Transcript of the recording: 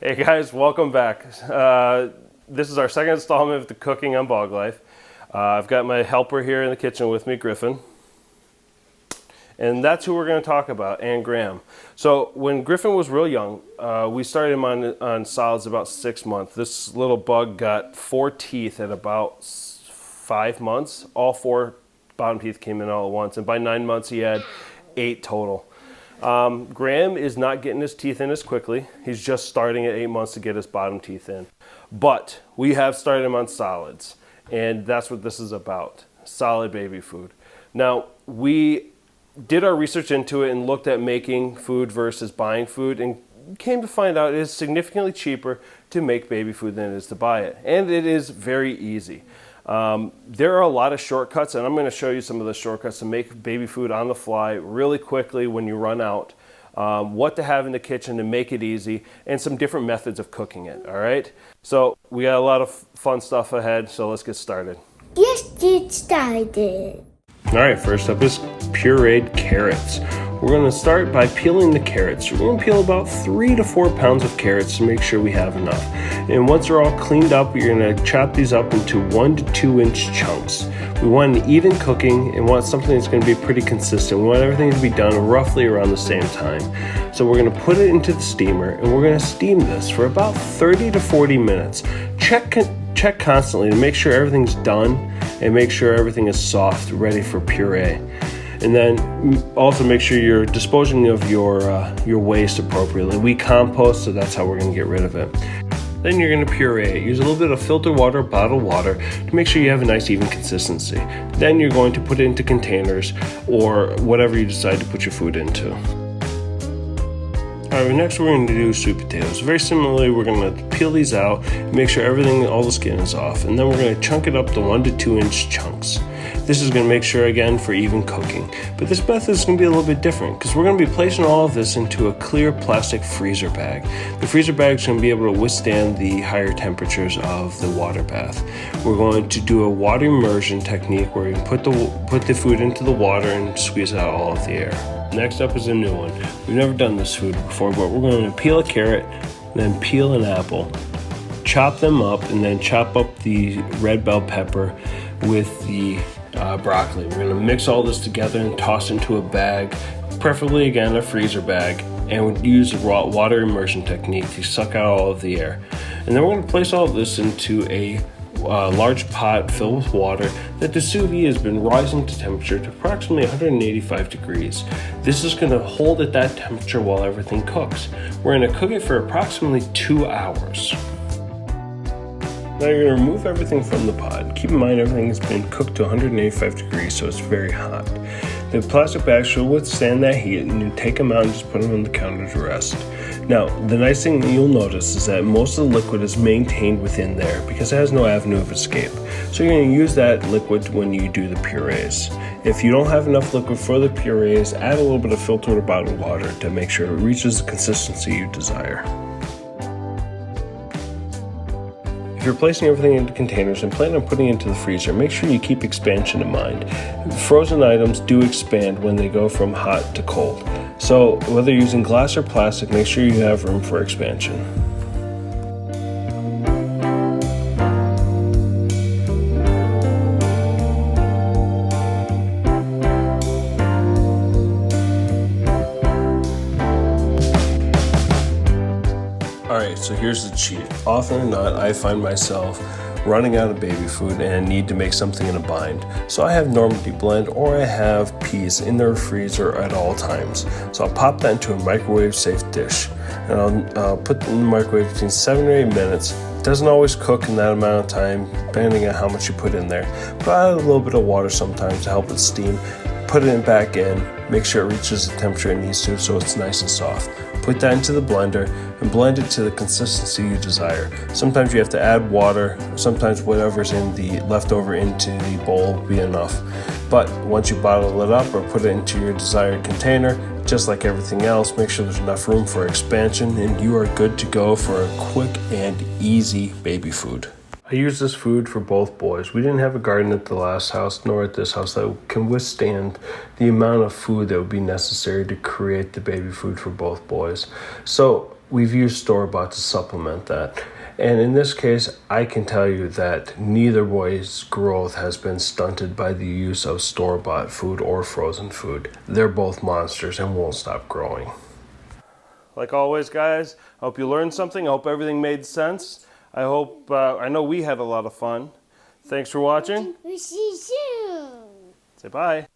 Hey guys, welcome back. This is our second installment of the Cooking on Bog Life. I've got my helper here in the kitchen with me, Griffin. And that's who we're going to talk about, and Graham. So when Griffin was real young, we started him on solids about 6 months. This little bug got 4 teeth at about 5 months. All 4 bottom teeth came in all at once. And by 9 months, he had 8 total. Graham is not getting his teeth in as quickly. He's just starting at 8 months to get his bottom teeth in. But we have started him on solids, and that's what this is about, solid baby food. Now, we did our research into it and looked at making food versus buying food, and came to find out it is significantly cheaper to make baby food than it is to buy it. And it is very easy. There are a lot of shortcuts, and I'm going to show you some of the shortcuts to make baby food on the fly really quickly when you run out, what to have in the kitchen to make it easy, and some different methods of cooking it, all right? So we got a lot of fun stuff ahead, so let's get started. Let's get started. All right, first up is pureed carrots. We're going to start by peeling the carrots. We're going to peel about 3 to 4 pounds of carrots to make sure we have enough. And once they're all cleaned up, you're going to chop these up into 1 to 2 inch chunks. We want an even cooking and want something that's going to be pretty consistent. We want everything to be done roughly around the same time. So we're going to put it into the steamer and we're going to steam this for about 30 to 40 minutes. Check constantly to make sure everything's done and make sure everything is soft, ready for puree. And then also make sure you're disposing of your waste appropriately. We compost, so that's how we're going to get rid of it. Then you're going to puree it. Use a little bit of filtered water, bottled water to make sure you have a nice even consistency. Then you're going to put it into containers or whatever you decide to put your food into. Alright, next we're going to do sweet potatoes. Very similarly, we're going to peel these out, make sure everything, all the skin is off, and then we're going to chunk it up to 1 to 2 inch chunks. This is going to make sure, again, for even cooking. But this method is going to be a little bit different because we're going to be placing all of this into a clear plastic freezer bag. The freezer bag is going to be able to withstand the higher temperatures of the water bath. We're going to do a water immersion technique where you put the food into the water and squeeze out all of the air. Next up is a new one. We've never done this food before, but we're going to peel a carrot, then peel an apple, chop them up, and then chop up the red bell pepper with the broccoli. We're going to mix all this together and toss into a bag, preferably again a freezer bag, and we'll use the raw water immersion technique to suck out all of the air. And then we're going to place all of this into a large pot filled with water that the sous vide has been rising to temperature to approximately 185 degrees. This is going to hold at that temperature while everything cooks. We're going to cook it for approximately 2 hours. Now you're going to remove everything from the pot. Keep in mind everything has been cooked to 185 degrees, so it's very hot. The plastic bags should withstand that heat, and you take them out and just put them on the counter to rest. Now, the nice thing that you'll notice is that most of the liquid is maintained within there because it has no avenue of escape. So you're going to use that liquid when you do the purees. If you don't have enough liquid for the purees, add a little bit of filtered or bottled water to make sure it reaches the consistency you desire. If you're placing everything into containers and plan on putting it into the freezer, make sure you keep expansion in mind. Frozen items do expand when they go from hot to cold. So whether you're using glass or plastic, make sure you have room for expansion. Alright, so here's the cheat. Often or not, I find myself running out of baby food and need to make something in a bind. So I have Normandy Blend or I have peas in the freezer at all times. So I'll pop that into a microwave safe dish and I'll put it in the microwave between 7 or 8 minutes. It doesn't always cook in that amount of time depending on how much you put in there. But I add a little bit of water sometimes to help it steam. Put it back in, make sure it reaches the temperature it needs to so it's nice and soft. Put that into the blender and blend it to the consistency you desire. Sometimes you have to add water, sometimes whatever's in the leftover into the bowl will be enough. But once you bottle it up or put it into your desired container, just like everything else, make sure there's enough room for expansion and you are good to go for a quick and easy baby food. I use this food for both boys. We didn't have a garden at the last house nor at this house that can withstand the amount of food that would be necessary to create the baby food for both boys. So we've used store-bought to supplement that. And in this case, I can tell you that neither boy's growth has been stunted by the use of store-bought food or frozen food. They're both monsters and won't stop growing. Like always, guys, I hope you learned something. I hope everything made sense. I know we had a lot of fun. Thanks for watching. We see you soon. Say bye.